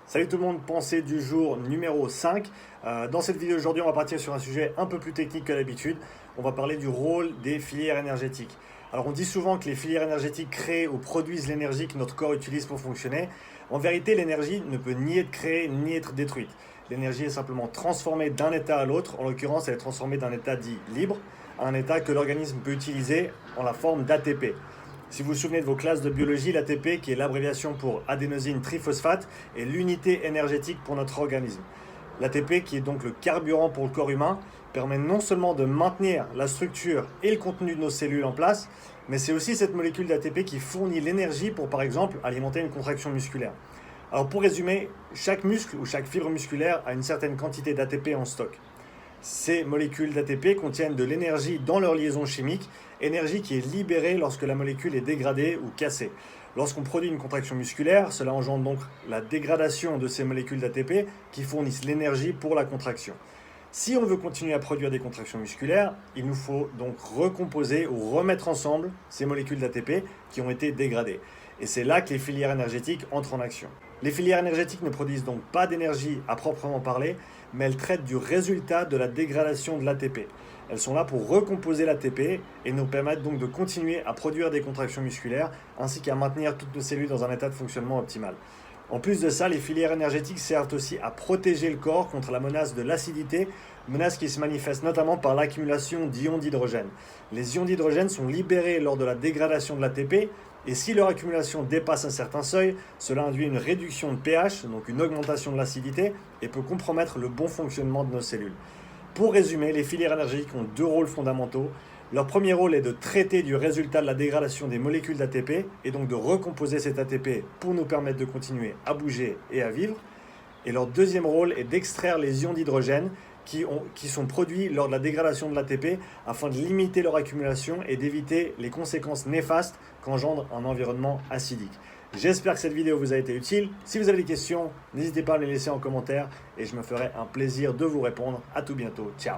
Salut tout le monde, pensée du jour numéro 5. Dans cette vidéo aujourd'hui, on va partir sur un sujet un peu plus technique que d'habitude. On va parler du rôle des filières énergétiques. Alors on dit souvent que les filières énergétiques créent ou produisent l'énergie que notre corps utilise pour fonctionner. En vérité, l'énergie ne peut ni être créée ni être détruite. L'énergie est simplement transformée d'un état à l'autre. En l'occurrence, elle est transformée d'un état dit libre à un état que l'organisme peut utiliser en la forme d'ATP. Si vous vous souvenez de vos classes de biologie, l'ATP, qui est l'abréviation pour adénosine triphosphate, est l'unité énergétique pour notre organisme. L'ATP, qui est donc le carburant pour le corps humain, permet non seulement de maintenir la structure et le contenu de nos cellules en place, mais c'est aussi cette molécule d'ATP qui fournit l'énergie pour, par exemple, alimenter une contraction musculaire. Alors pour résumer, chaque muscle ou chaque fibre musculaire a une certaine quantité d'ATP en stock. Ces molécules d'ATP contiennent de l'énergie dans leur liaison chimique, énergie qui est libérée lorsque la molécule est dégradée ou cassée. Lorsqu'on produit une contraction musculaire, cela engendre donc la dégradation de ces molécules d'ATP qui fournissent l'énergie pour la contraction. Si on veut continuer à produire des contractions musculaires, il nous faut donc recomposer ou remettre ensemble ces molécules d'ATP qui ont été dégradées. Et c'est là que les filières énergétiques entrent en action. Les filières énergétiques ne produisent donc pas d'énergie à proprement parler, mais elles traitent du résultat de la dégradation de l'ATP. Elles sont là pour recomposer l'ATP et nous permettent donc de continuer à produire des contractions musculaires ainsi qu'à maintenir toutes nos cellules dans un état de fonctionnement optimal. En plus de ça, les filières énergétiques servent aussi à protéger le corps contre la menace de l'acidité, menace qui se manifeste notamment par l'accumulation d'ions d'hydrogène. Les ions d'hydrogène sont libérés lors de la dégradation de l'ATP et si leur accumulation dépasse un certain seuil, cela induit une réduction de pH, donc une augmentation de l'acidité, et peut compromettre le bon fonctionnement de nos cellules. Pour résumer, les filières énergétiques ont deux rôles fondamentaux. Leur premier rôle est de traiter du résultat de la dégradation des molécules d'ATP et donc de recomposer cet ATP pour nous permettre de continuer à bouger et à vivre. Et leur deuxième rôle est d'extraire les ions d'hydrogène qui sont produits lors de la dégradation de l'ATP afin de limiter leur accumulation et d'éviter les conséquences néfastes qu'engendre un environnement acidique. J'espère que cette vidéo vous a été utile. Si vous avez des questions, n'hésitez pas à me les laisser en commentaire et je me ferai un plaisir de vous répondre. À tout bientôt. Ciao.